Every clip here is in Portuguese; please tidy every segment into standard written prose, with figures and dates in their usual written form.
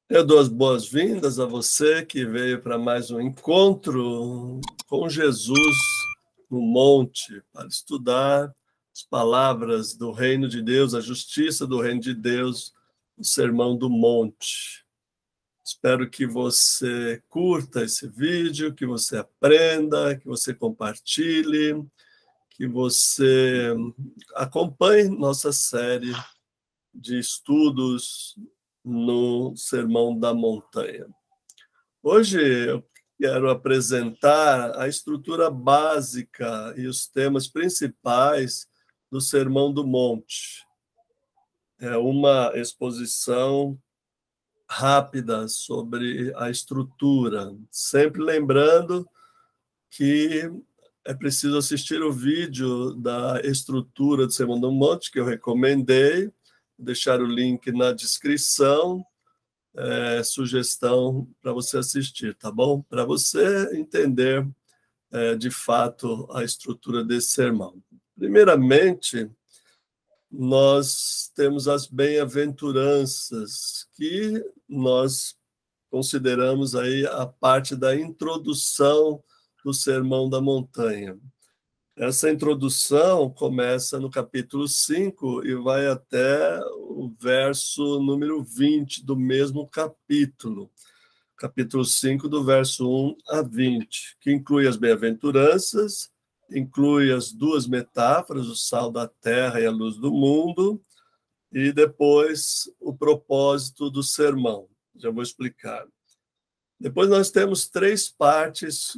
Eu dou as boas-vindas a você que veio para mais um encontro com Jesus no monte, para estudar as palavras do reino de Deus, a justiça do reino de Deus, o Sermão do Monte. Espero que você curta esse vídeo, que você aprenda, que você compartilhe, que você acompanhe nossa série de estudos no Sermão da Montanha. Hoje eu quero apresentar a estrutura básica e os temas principais do Sermão do Monte. É uma exposição rápida sobre a estrutura, sempre lembrando que é preciso assistir o vídeo da estrutura do Sermão do Monte, que eu recomendei, deixar o link na descrição, sugestão para você assistir, tá bom? Para você entender de fato a estrutura desse sermão. Primeiramente, nós temos as bem-aventuranças, que nós consideramos aí a parte da introdução do Sermão da Montanha. Essa introdução começa no capítulo 5 e vai até o verso número 20 do mesmo capítulo. Capítulo 5, do verso 1 a 20, que inclui as bem-aventuranças, inclui as duas metáforas, o sal da terra e a luz do mundo, e depois o propósito do sermão. Já vou explicar. Depois nós temos três partes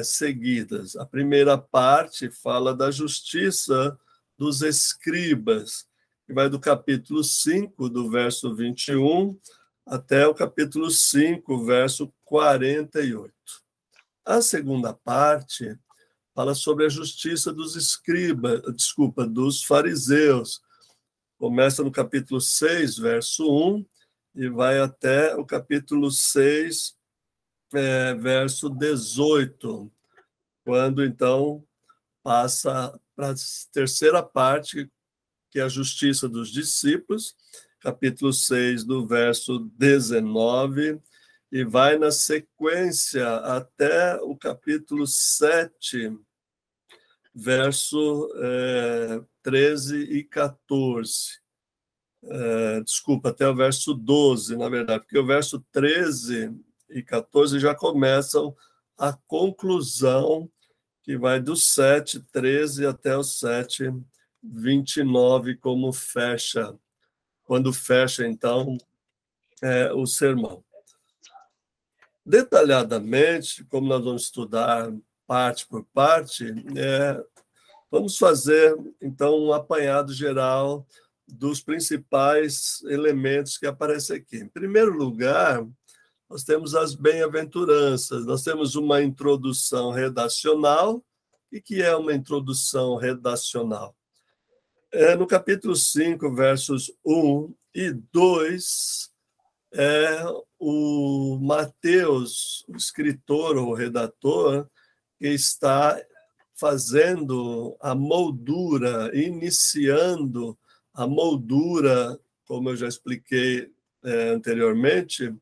seguidas. A primeira parte fala da justiça dos escribas, que vai do capítulo 5, do verso 21, até o capítulo 5, verso 48. A segunda parte fala sobre a justiça dos dos fariseus. Começa no capítulo 6, verso 1, e vai até o capítulo 6, verso 18, quando, então, passa para a terceira parte, que é a justiça dos discípulos, capítulo 6, do verso 19, e vai na sequência até o capítulo 7, verso 13 e 14. Desculpa, até o verso 12, na verdade, porque o verso 13 e 14 já começam a conclusão, que vai do 7, 13 até o 7, 29, como fecha, quando fecha, então, o sermão. Detalhadamente, como nós vamos estudar parte por parte, vamos fazer, então, um apanhado geral dos principais elementos que aparecem aqui. Em primeiro lugar, nós temos as bem-aventuranças, nós temos uma introdução redacional. O que é uma introdução redacional? No capítulo 5, versos 1 e 2, o Mateus, o escritor ou redator, que está fazendo a moldura, iniciando a moldura, como eu já expliquei anteriormente,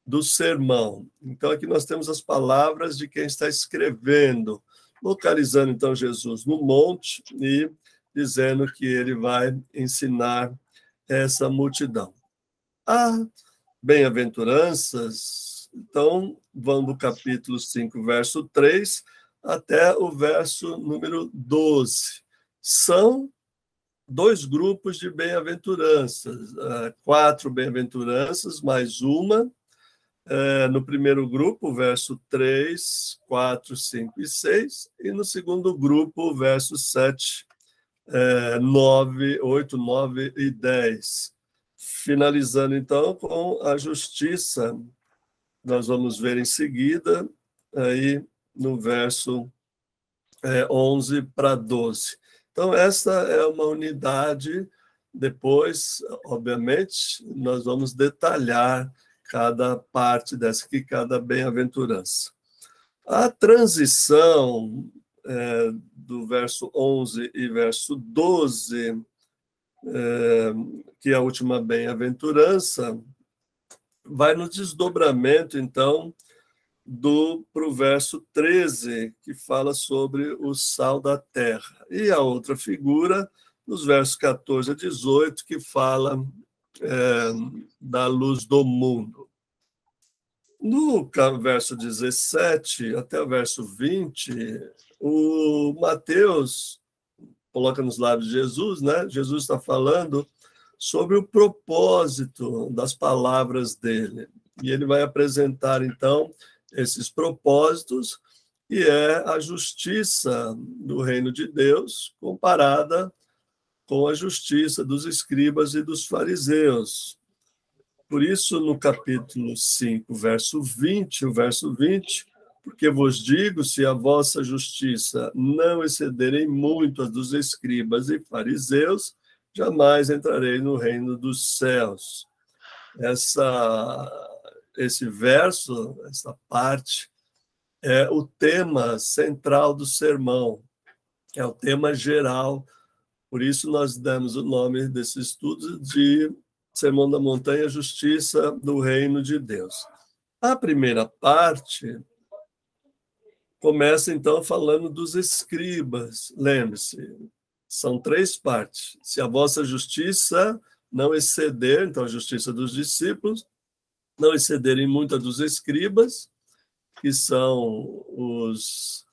do sermão. Então, aqui nós temos as palavras de quem está escrevendo, localizando, então, Jesus no monte e dizendo que ele vai ensinar essa multidão. A bem-aventuranças, então, vão do capítulo 5, verso 3, até o verso número 12. São dois grupos de bem-aventuranças, 4 bem-aventuranças, mais uma. No primeiro grupo, verso 3, 4, 5 e 6, e no segundo grupo, versos 7, 9, 8, 9 e 10. Finalizando, então, com a justiça, nós vamos ver em seguida, aí no verso 11 para 12. Então, essa é uma unidade. Depois, obviamente, nós vamos detalhar cada parte dessa aqui, cada bem-aventurança. A transição do verso 11 e verso 12 que é a última bem-aventurança, vai no desdobramento, então, para o verso 13, que fala sobre o sal da terra. E a outra figura, nos versos 14 a 18, que fala da luz do mundo. No verso 17 até o verso 20, o Mateus coloca nos lábios de Jesus, né? Jesus está falando sobre o propósito das palavras dele. E ele vai apresentar, então, esses propósitos, que é a justiça do reino de Deus comparada com a justiça dos escribas e dos fariseus. Por isso, no capítulo 5, verso 20, o verso 20, porque vos digo, se a vossa justiça não excederem muito a dos escribas e fariseus, jamais entrarei no reino dos céus. Esse verso, essa parte, é o tema central do sermão, é o tema geral. Por isso nós damos o nome desse estudo de Sermão da Montanha, Justiça do Reino de Deus. A primeira parte começa, então, falando dos escribas. Lembre-se, são 3 partes. Se a vossa justiça não exceder, então a justiça dos discípulos, não excederem muito a dos escribas, que são os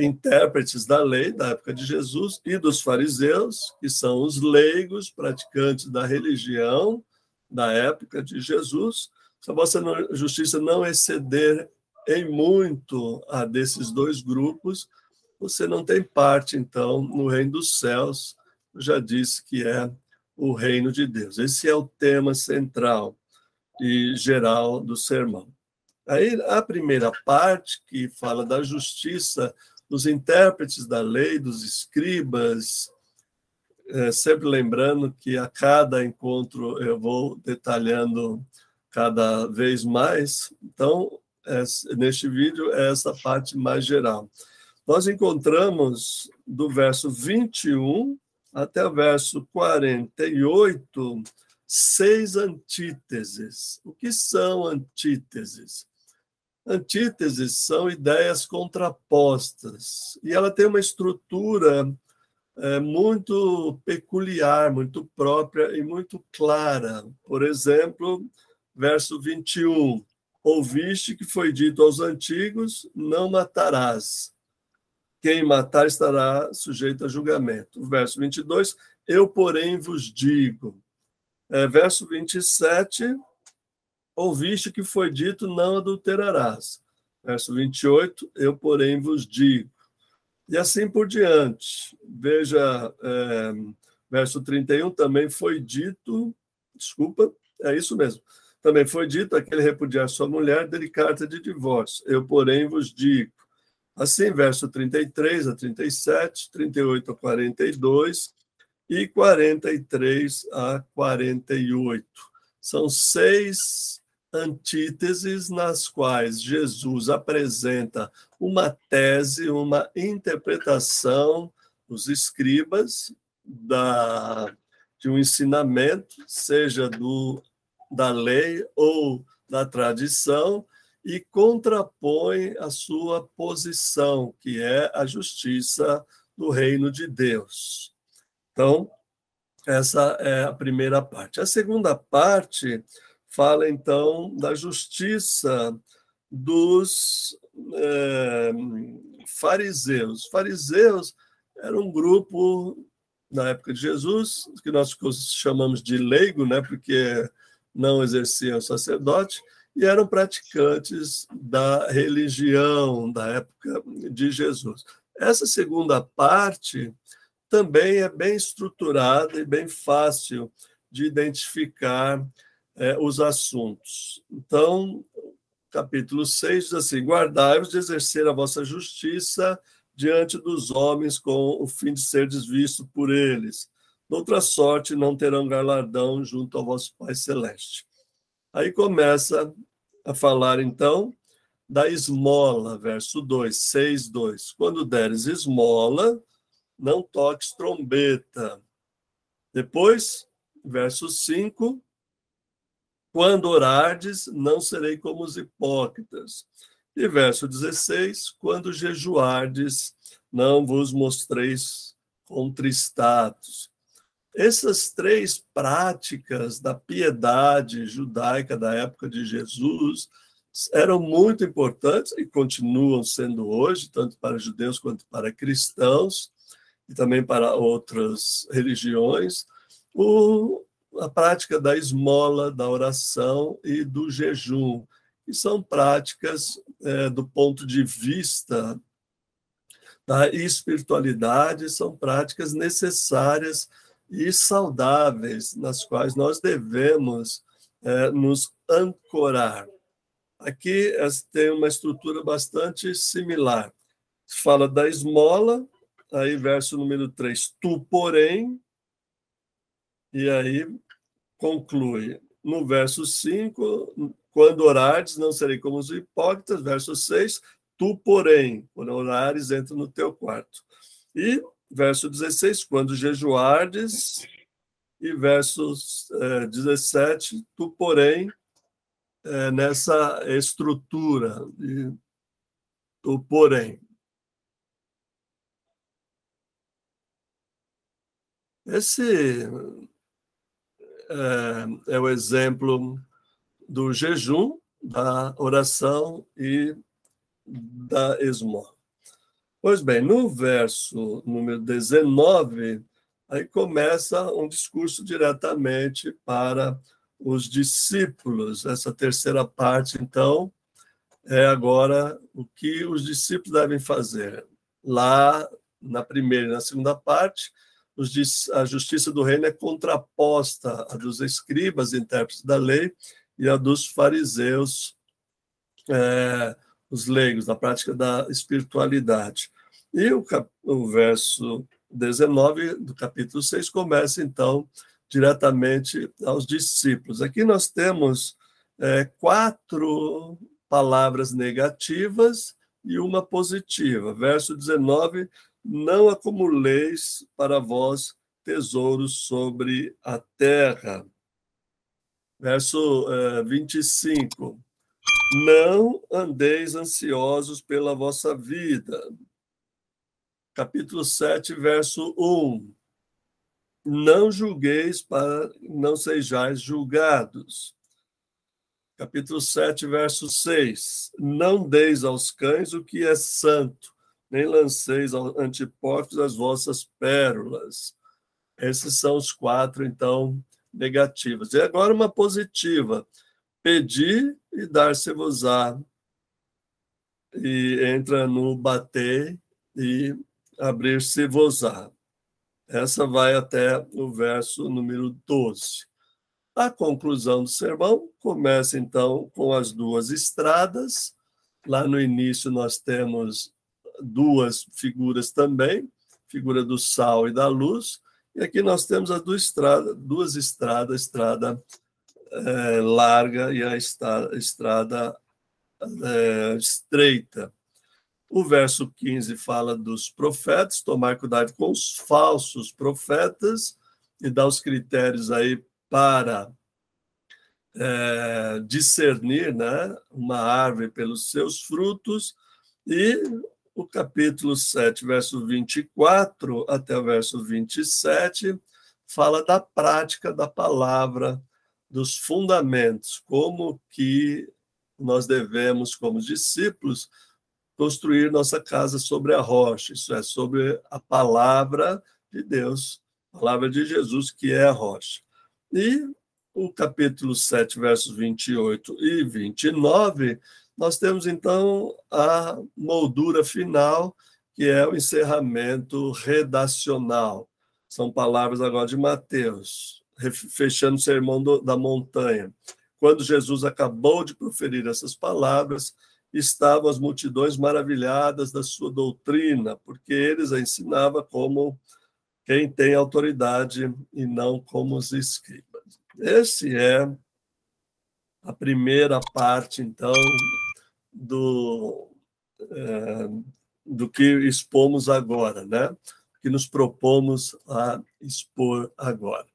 intérpretes da lei da época de Jesus, e dos fariseus, que são os leigos, praticantes da religião da época de Jesus. Se a vossa justiça não exceder em muito a desses 2 grupos, você não tem parte, então, no reino dos céus. Eu já disse que é o reino de Deus. Esse é o tema central e geral do sermão. Aí, a primeira parte, que fala da justiça dos intérpretes da lei, dos escribas, sempre lembrando que a cada encontro eu vou detalhando cada vez mais. Então, neste vídeo, é essa parte mais geral. Nós encontramos do verso 21 até o verso 48, 6 antíteses. O que são antíteses? Antíteses são ideias contrapostas, e ela tem uma estrutura muito peculiar, muito própria e muito clara. Por exemplo, verso 21, ouviste que foi dito aos antigos, não matarás. Quem matar estará sujeito a julgamento. Verso 22, eu, porém, vos digo. Verso 27, ouviste que foi dito, não adulterarás. Verso 28, eu, porém, vos digo. E assim por diante. Veja, verso 31, também foi dito, é isso mesmo, também foi dito, aquele repudiar sua mulher, dê-lhe carta de divórcio. Eu, porém, vos digo. Assim, verso 33 a 37, 38 a 42 e 43 a 48. São 6 antíteses nas quais Jesus apresenta uma tese, uma interpretação dos escribas de um ensinamento, seja da lei ou da tradição, e contrapõe a sua posição, que é a justiça do reino de Deus. Então, essa é a primeira parte. A segunda parte fala, então, da justiça dos fariseus. Fariseus era um grupo, na época de Jesus, que nós chamamos de leigo, né, porque não exerciam sacerdote, e eram praticantes da religião da época de Jesus. Essa segunda parte também é bem estruturada e bem fácil de identificar os assuntos. Então, capítulo 6 diz assim, guardai-vos de exercer a vossa justiça diante dos homens com o fim de ser desvisto por eles. Noutra sorte, não terão galardão junto ao vosso Pai Celeste. Aí começa a falar, então, da esmola, verso 2, 6, 2. Quando deres esmola, não toques trombeta. Depois, verso 5, quando orardes, não serei como os hipócritas. E verso 16, quando jejuardes, não vos mostreis contristados. Essas três práticas da piedade judaica da época de Jesus eram muito importantes e continuam sendo hoje, tanto para judeus quanto para cristãos, e também para outras religiões, a prática da esmola, da oração e do jejum, que são práticas, do ponto de vista da espiritualidade, são práticas necessárias e saudáveis, nas quais nós devemos nos ancorar. Aqui tem uma estrutura bastante similar. Fala da esmola, aí verso número 3, tu, porém, e aí conclui. No verso 5, quando orares, não serei como os hipócritas. Verso 6, tu, porém, quando orares, entra no teu quarto. E verso 16, quando jejuardes, e verso 17, tu, porém, nessa estrutura, tu, porém. Esse é o exemplo do jejum, da oração e da esmola. Pois bem, no verso número 19, aí começa um discurso diretamente para os discípulos. Essa terceira parte, então, é agora o que os discípulos devem fazer. Lá, na primeira e na segunda parte, a justiça do reino é contraposta à dos escribas, intérpretes da lei, e a dos fariseus, os leigos, na prática da espiritualidade. E o verso 19 do capítulo 6 começa, então, diretamente aos discípulos. Aqui nós temos 4 palavras negativas e uma positiva. Verso 19, não acumuleis para vós tesouros sobre a terra. Verso 25, não andeis ansiosos pela vossa vida. Capítulo 7, verso 1. Não julgueis para não sejais julgados. Capítulo 7, verso 6. Não deis aos cães o que é santo, nem lanceis ante hipócritas as vossas pérolas. Esses são os 4, então, negativos. E agora uma positiva. Pedi e dar-se-vos-á. E entra no bater e abrir-se-vos-á. Essa vai até o verso número 12. A conclusão do sermão começa, então, com as 2 estradas. Lá no início nós temos 2 figuras também, figura do sal e da luz. E aqui nós temos as 2 estradas, a estrada larga e a estrada estreita. O verso 15 fala dos profetas, tomar cuidado com os falsos profetas e dá os critérios aí para discernir, né, uma árvore pelos seus frutos. E o capítulo 7, verso 24 até o verso 27, fala da prática da palavra, dos fundamentos, como que nós devemos, como discípulos, construir nossa casa sobre a rocha, isso é, sobre a palavra de Deus, a palavra de Jesus, que é a rocha. E o capítulo 7, versos 28 e 29, nós temos, então, a moldura final, que é o encerramento redacional. São palavras agora de Mateus, fechando o sermão da montanha. Quando Jesus acabou de proferir essas palavras, estavam as multidões maravilhadas da sua doutrina, porque eles a ensinava como quem tem autoridade e não como os escribas. Esse é a primeira parte, então, do que expomos agora, né? que nos propomos a expor agora.